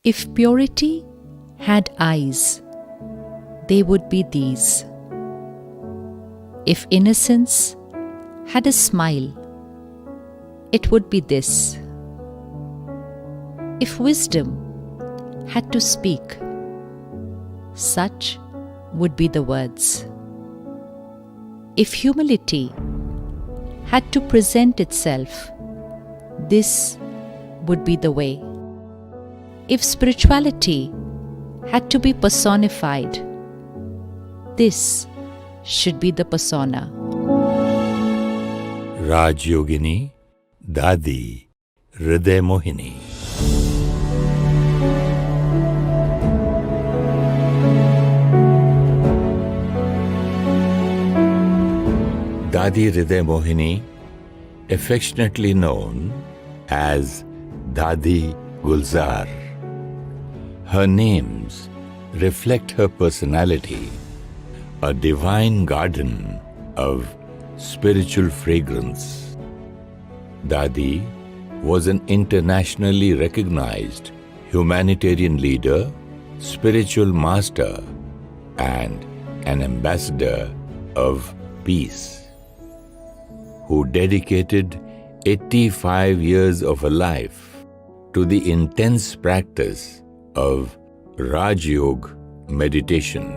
If purity had eyes, they would be these. If innocence had a smile, it would be this. If wisdom had to speak, such would be the words. If humility had to present itself, this would be the way. If spirituality had to be personified, this should be the persona. Rajyogini Dadi Hriday Mohini. Dadi Hriday Mohini, affectionately known as Dadi Gulzar. Her names reflect her personality, a divine garden of spiritual fragrance. Dadi was an internationally recognized humanitarian leader, spiritual master, and an ambassador of peace, who dedicated 85 years of her life to the intense practice of Raj Yoga meditation.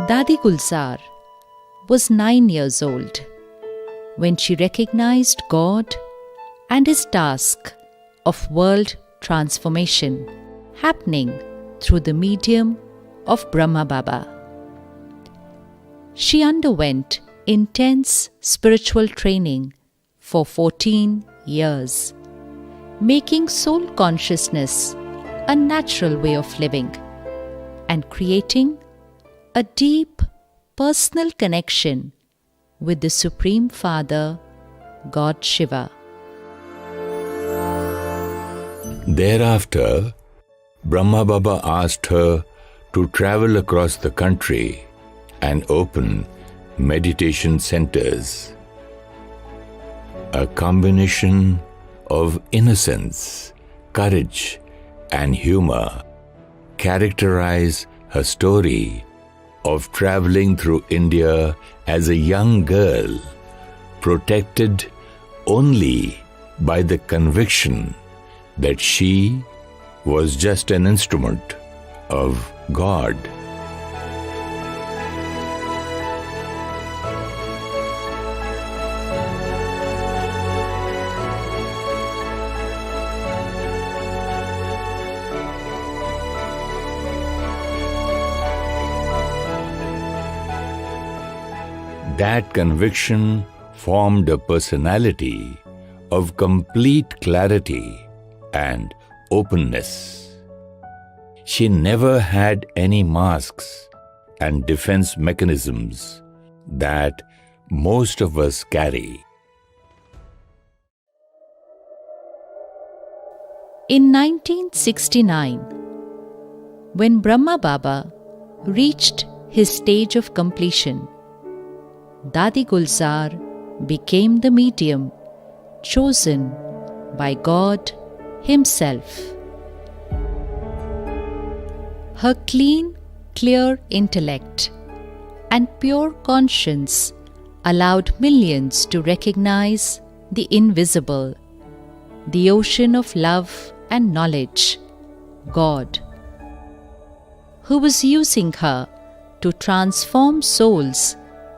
Dadi Gulzar was 9 years old when she recognized God and His task of world transformation happening through the medium of Brahma Baba. She underwent intense spiritual training for 14 years, making soul consciousness a natural way of living and creating a deep personal connection with the Supreme Father, God Shiva. Thereafter, Brahma Baba asked her to travel across the country and open meditation centers. A combination of innocence, courage, and humor characterize her story of traveling through India as a young girl, protected only by the conviction that she was just an instrument of God. That conviction formed a personality of complete clarity and openness. She never had any masks and defense mechanisms that most of us carry. In 1969, when Brahma Baba reached his stage of completion, Dadi Gulzar became the medium chosen by God Himself. Her clean, clear intellect and pure conscience allowed millions to recognize the invisible, the ocean of love and knowledge, God, who was using her to transform souls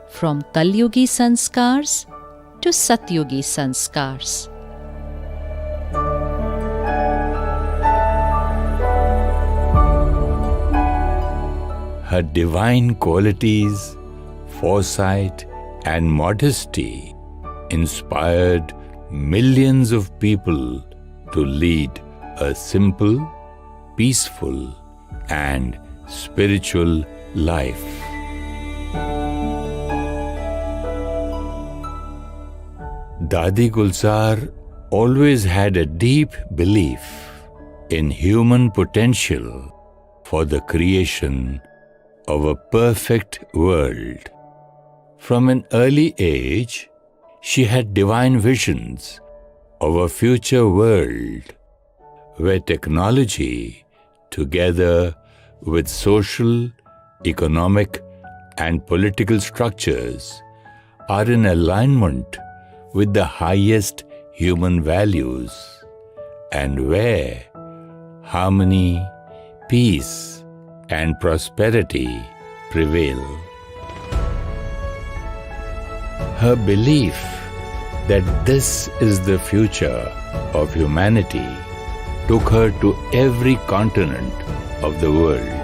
from Kalyugi sanskars to Satyugi sanskars. Her divine qualities, foresight, and modesty inspired millions of people to lead a simple, peaceful, and spiritual life. Dadi Gulzar always had a deep belief in human potential for the creation of a perfect world. From an early age, she had divine visions of a future world where technology, together with social, economic, and political structures, are in alignment with the highest human values, and where harmony, peace, and prosperity prevail. Her belief that this is the future of humanity took her to every continent of the world.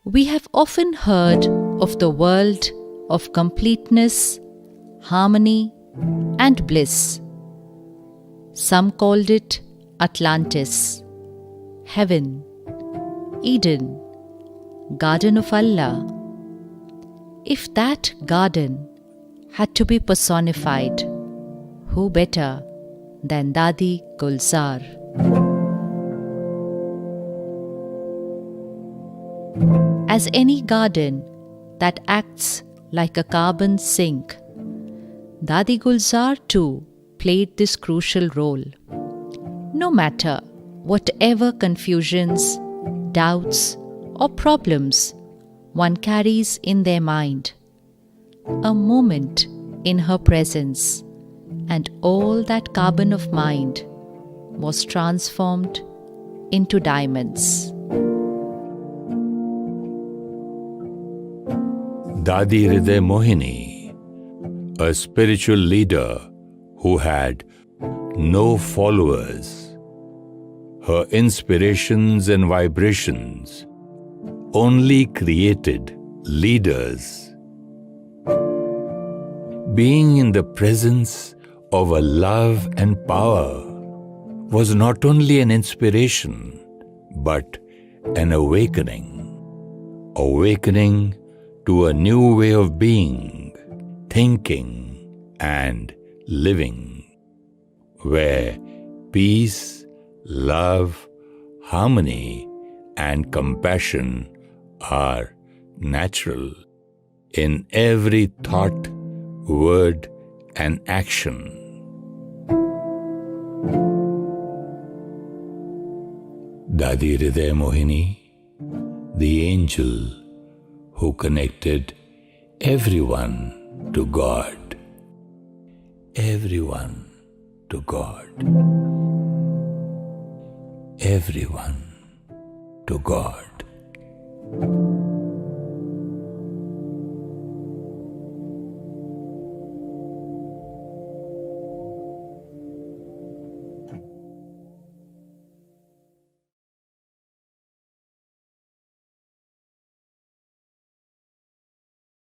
We have often heard of the world of completeness, harmony, and bliss. Some called it Atlantis, heaven, Eden, Garden of Allah. If that garden had to be personified, who better than Dadi Gulzar? As any garden that acts like a carbon sink, Dadi Gulzar too played this crucial role. No matter whatever confusions, doubts, or problems one carries in their mind, a moment in her presence, and all that carbon of mind was transformed into diamonds. Dadi Hriday Mohini, a spiritual leader who had no followers. Her inspirations and vibrations only created leaders. Being in the presence of a love and power was not only an inspiration, but an awakening. Awakening to a new way of being, thinking, and living, where peace, love, harmony, and compassion are natural in every thought, word, and action. Dadi Hriday Mohini, the angel who connected everyone to God. Everyone to God. Everyone to God.